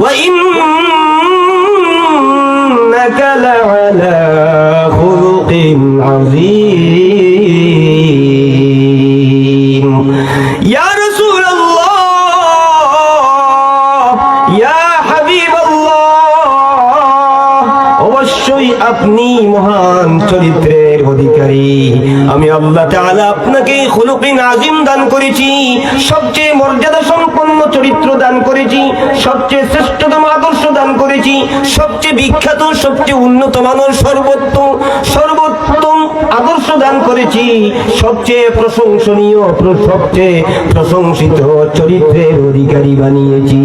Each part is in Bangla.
ওয়া ইন্নাকা লাআলা খুলুকিন আযীম। ইয়া রাসূলুল্লাহ, ইয়া হাবিবাল্লাহ, অবশ্যই আপনি মহান চরিত্রের অধিকারী। আমি আল্লাহ তাআলা আপনাকে খুলুকিন আযীম দান করেছি, সবচেয়ে মর্যাদা সম্পন্ন চরিত্র দান করেছি, সবচেয়ে শ্রেষ্ঠতম আদর্শ দান করেছি, সবচেয়ে বিখ্যাত, সবচেয়ে উন্নত মানের সর্বোত্তম আদর্শ দান করেছি, সবচেয়ে প্রশংসনীয়, সবচেয়ে প্রশংসিত চরিত্রের অধিকারী বানিয়েছি।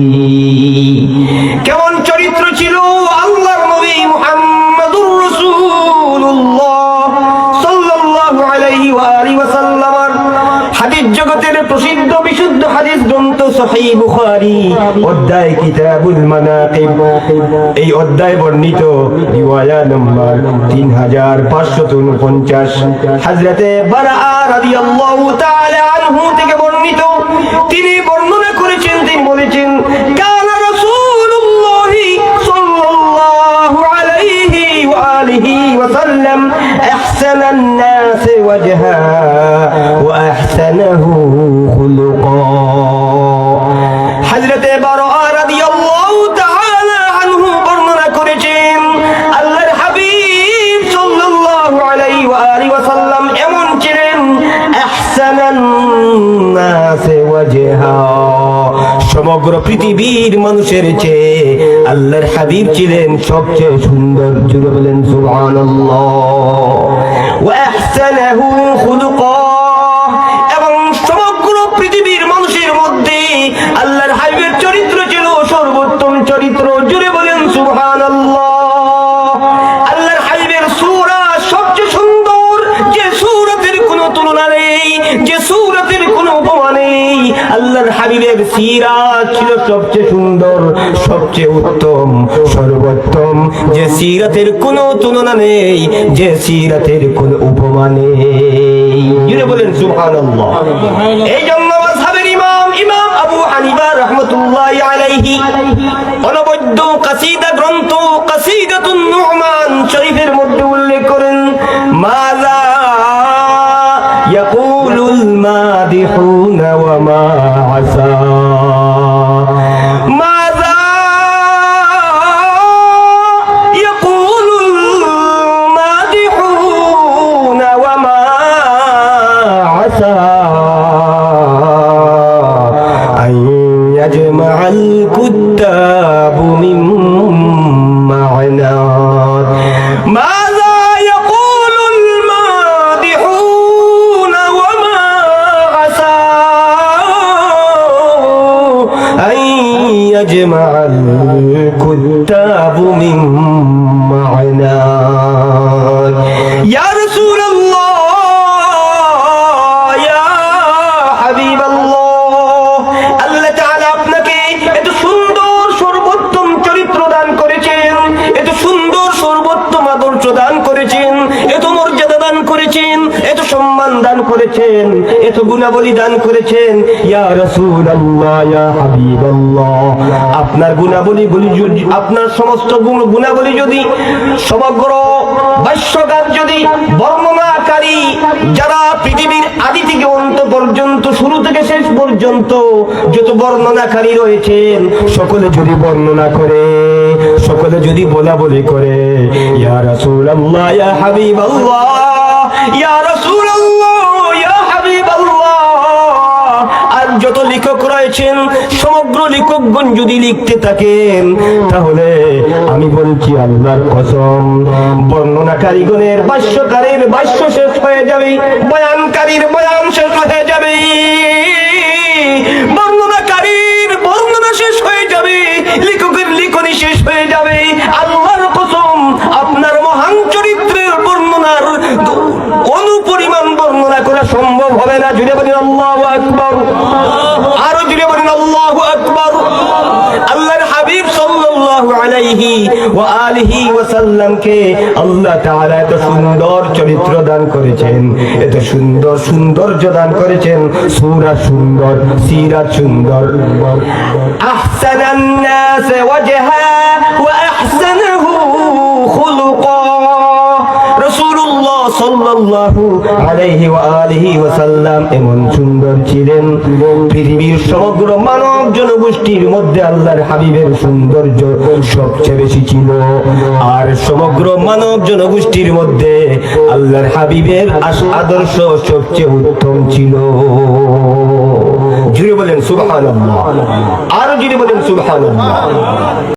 কেমন চরিত্র ছিল আল্লাহর নবী মুহাম্মদুর রাসূলুল্লাহ সাল্লাল্লাহু আলাইহি ওয়া আলিহি ওয়াসাল্লামের হাদিস জগতের প্রসিদ্ধ বিশুদ্ধ হাদিস গ্রন্থ সহিহ বুখারী অধ্যায় কিতাবুল মানাকিব, এই অধ্যায় বর্ণিত রিওয়ায়া নম্বর 3549 হযরতে বারা রাদিয়াল্লাহু তাআলা আনহু থেকে বর্ণিত। তিনি বর্ণনা করেছেন, তিনি বলেছেন, কানা রাসূলুল্লাহি সাল্লাল্লাহু আলাইহি ওয়া আলিহি ওয়াসাল্লাম আহসানান নাস ওয়াজহা ওয়া আহসানাহু খুলুকা। হযরতে বারা রাদিয়াল্লাহু তাআলা আনহু বর্ণনা করেছেন, আল্লাহর হাবিব সাল্লাল্লাহু আলাইহি ওয়া আলিহি ওয়াসাল্লাম এমন ছিলেন, আহসানান নাস ওয়াজহা, সমগ্র পৃথিবীর মানুষের চেয়ে আল্লাহর হাবিব ছিলেন সবচেয়ে সুন্দর। জুড়ে বলেন সুবহানাল্লাহ। ওয়া আহসানাহু খুলুকা, এবং সমগ্র পৃথিবীর মানুষের মধ্যে আল্লাহর হাবিবের চরিত্র ছিল সর্বোত্তম চরিত্র। জুড়ে বলেন সুবহানাল্লাহ। আল্লাহর হাবিবের সূরা সবচেয়ে সুন্দর, যে সূরাতের কোনো তুলনা নেই, যে সূরাতের কোনো উপমা নেই। আল্লাহর হাবিবের সিরাত ছিল সবচেয়ে সুন্দর, সবচেয়ে উত্তম, সর্বোত্তম, যে সিরাতের কোনো তুলনা নেই, যে সিরাতের কোনো উপমা নেই। জুড়ে বলেন সুবহানাল্লাহ। এই জন্য মাযহাবের ইমাম আবু হানিফা রাহমাতুল্লাহি আলাইহি অনবদ্য কাসিদা গ্রন্থ কাসিদাতুন নু'মান শরীফের মধ্যে উল্লেখ করেন, মাযা ইয়াকুলুল মাদিহুনা ওয়া মা আসা, মাযা ইয়াকুলুল মাদিহুনা ওয়া মা আসা আন ইয়াজমাআল কুত্তাবু মিন মা'না। মাযা ইয়াকুলুল মাদিহুনা ওয়া মা আসা আন ইয়াজমাআল কুত্তাবু মিন মা'না। ইয়া রাসূলুল্লাহ, ইয়া হাবিবাল্লাহ, আল্লাহ তাআলা আপনাকে এত সুন্দর সর্বোত্তম চরিত্র দান করেছেন, এত সুন্দর সর্বোত্তম আদর্শ দান করেছেন, এত মর্যাদা দান করেছেন, এত সম্মান দান করেছেন, এত গুণাবলী দান করেছেন। ইয়া রাসূলুল্লাহ, ইয়া হাবিবাল্লাহ, আপনার গুণাবলীগুলি, আপনার সমস্ত গুণাবলী যদি সমগ্র ভাষ্যকার যদি বর্ণনাকারী যারা পৃথিবীর আদি থেকে অন্ত পর্যন্ত, শুরু থেকে শেষ পর্যন্ত যত বর্ণনাকারী রয়েছেন, সকলে যদি বর্ণনা করে, সকলে যদি বলাবলি করে, ইয়া রাসূলুল্লাহ, ইয়া হাবিবাল্লাহ, ইয়া রাসূলুল্লাহ, ইয়া হাবিবাল্লাহ, আর যত লেখক রয়েছেন সমগ্র লেখকগণ যদি লিখতে থাকেন, তাহলে আমি বলছি আল্লাহর কসম, বর্ণনাকারীগণের ভাষ্যকারীর ভাষ্য শেষ হয়ে যাবে, বয়ানকারীর বয়ান শেষ হয়ে যাবে, বর্ণনাকারীর বর্ণনা শেষ হয়ে যাবে, লেখকের লিখনি শেষ হয়ে যাবে। আল্লাহর কসম, আপনার মহান চরিত্রের বর্ণনার অনুপরিমাণ বর্ণনা করা সম্ভব হবে না। জুড়ে বলেন আল্লাহু আকবার, আরো জুড়ে বলেন আল্লাহু আকবার। আল্লাহর হাবিব সাল্লাল্লাহু আলাইহি ওয়া আলিহি ওয়াসাল্লামকে আল্লাহ তাআলা এত সুন্দর চরিত্র দান করেছেন, এত সুন্দর সৌন্দর্য দান করেছেন। সূরা সুন্দর, সিরাত সুন্দর। আহসানান নাস ওয়াজহা ওয়া আহসানুহু খুলুকা। রাসূলুল্লাহ সাল্লাল্লাহু আলাইহি ওয়া আলিহি ওয়াসাল্লাম এমন সুন্দর ছিলেন, পৃথিবীর সমগ্র মানব জনগোষ্ঠীর মধ্যে আল্লাহর হাবিবের সৌন্দর্য সবচেয়ে বেশি ছিল। আর সমগ্র মানব জনগোষ্ঠীর মধ্যে আল্লাহর হাবিবের আদর্শ সবচেয়ে উত্তম ছিল। জুড়ে বলেন সুবহানাল্লাহ, আর জুড়ে বলেন সুবহানাল্লাহ।